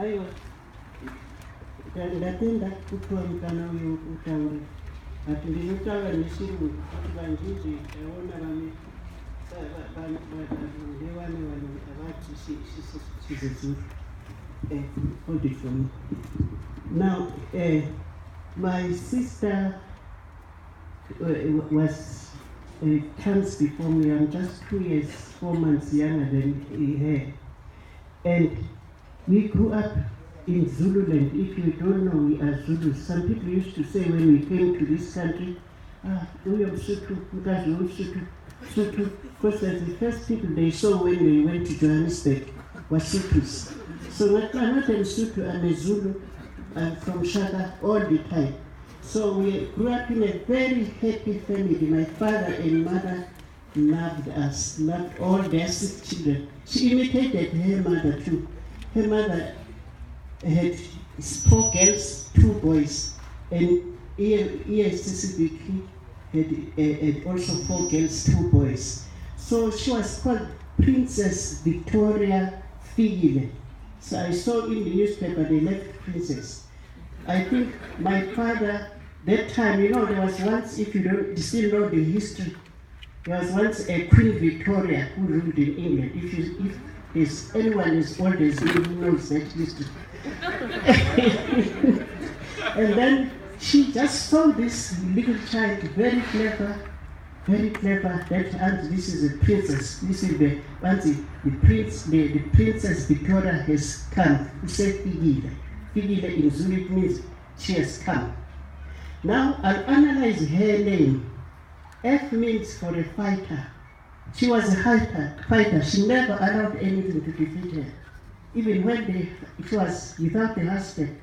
Aiwa, ndatenda kutwa mukana uyo utaure ati ndinotaura nechirungu kuti vazhinji taona ndevane vanhu avati chizezuru. Hold it for me. Now, my sister was comes before me. I'm just 2 years, 4 months younger than her. And we grew up in Zululand. If you don't know, we are Zulus. Some people used to say when we came to this country, because the first people they saw when they went to Johannesburg were Sutus. So I'm not a Sutu, I'm a Zulu. I'm from Shaka all the time. So we grew up in a very happy family. My father and mother loved us, loved all their 6 children. She imitated her mother too. Her mother had 4 girls, 2 boys, and here specifically had also 4 girls, 2 boys. So she was called Princess Victoria Fikile. So I saw in the newspaper they left princess. I think my father, that time, you know, there was once, if you still know the history, there was once a Queen Victoria who ruled in England. If anyone as old as me who knows that history. And then she just saw this little child, very clever, that this is a princess. This is the princess Victoria has come. We say Fikile. Fikile in Zulu means she has come. Now I'll analyze her name. F means for a fighter. She was a fighter. She never allowed anything to defeat her. Even when it was without a husband,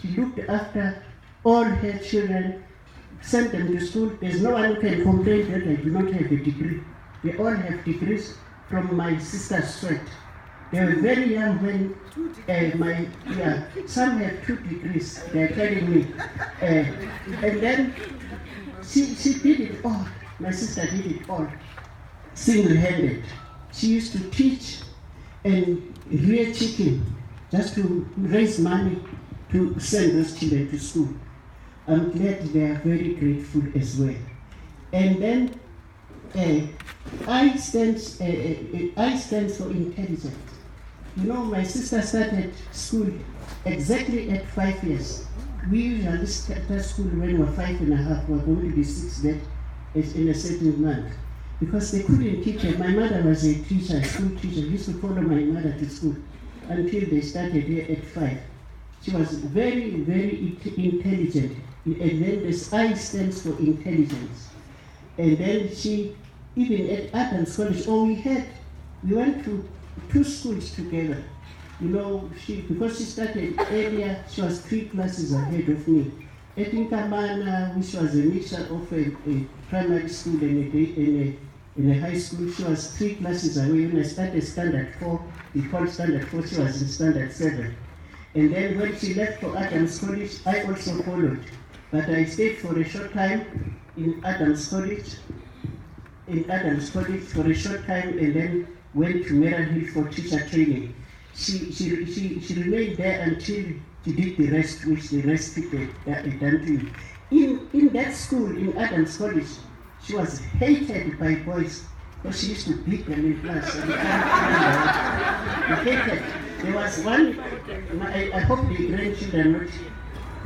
she looked after all her children, sent them to school. There's no one who can complain that I do not have a degree. They all have degrees from my sister's sweat. They were very young when some have 2 degrees, they're telling me. And then she did it all. My sister did it all, single-handed. She used to teach and rear chicken just to raise money to send those children to school. I'm glad they are very grateful as well. And then I stand for intelligent. You know, my sister started school exactly at 5 years. We usually start school when we're 5.5, we're going to be 6 then in a certain month. Because they couldn't teach her. My mother was a teacher, a school teacher. I used to follow my mother to school until they started here at 5. She was very, very intelligent. And then this I stands for intelligence. And then she, even at Adams College, we went to 2 schools together. You know, because she started earlier, she was 3 classes ahead of me. At Inkamana, which was a mixture of a primary school and a high school, she was 3 classes away. When I started standard 4, we called standard 4, she was in standard 7. And then when she left for Adams College, I also followed. But I stayed for a short time in Adams College for a short time, and then went to Merrill Hill for teacher training. She remained there until she did the rest, which the rest people had done to me. In that school, in Adams College, she was hated by boys because she used to beat them in class. Hated. There was one, I hope the grandchildren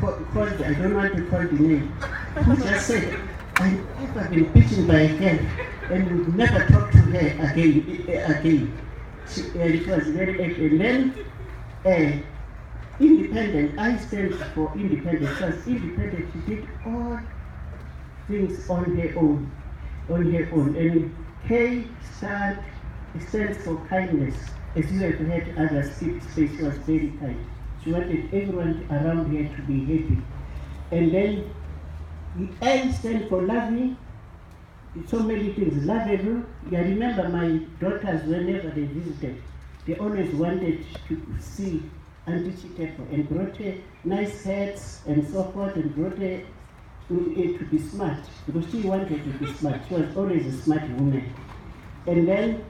not called, I don't want to call the name, who just said, I've never been beaten by a girl and would never talk to her again. It was very, and then independent, I stand for independence. She was independent, she did all things on her own. And K stands for kindness. As you have heard others speak, she was very kind. She wanted everyone around her to be happy. And then the L stands for loving. So many things. Lovable. I remember my daughters, whenever they visited, they always wanted to see Auntie Chitepo and brought her nice hats and so forth, and brought her to be smart, because she wanted to be smart. She was always a smart woman. And then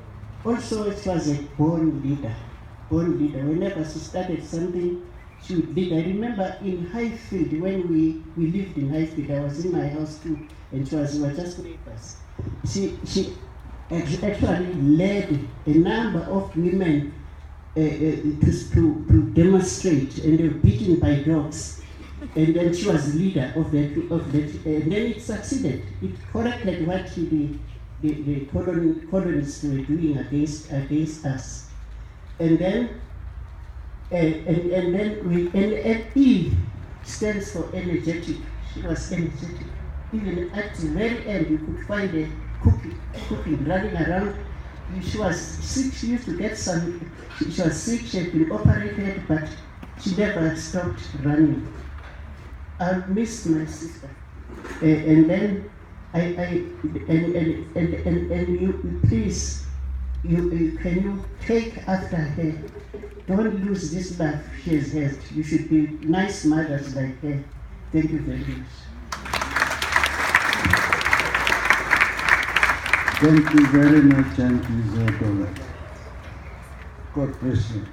also she was a born leader. born leader. Whenever she started something, she would lead. I remember in Highfield, when we lived in Highfield, I was in my house too, and we were just neighbors. She actually led a number of women to demonstrate, and they were beaten by dogs. And then she was the leader of that, and then it succeeded. It corrected what the colonists were doing against us. And then E stands for energetic. She was energetic. Even at the very end, you could find a cookie running around. She was sick. She used to get some. She was sick. She had been operated, but she never stopped running. I missed my sister, and then you please, can you take after her? Don't lose this love she has had. You should be nice mothers like her. Thank you very much. Thank you very much, Auntie Zodwa. God bless you.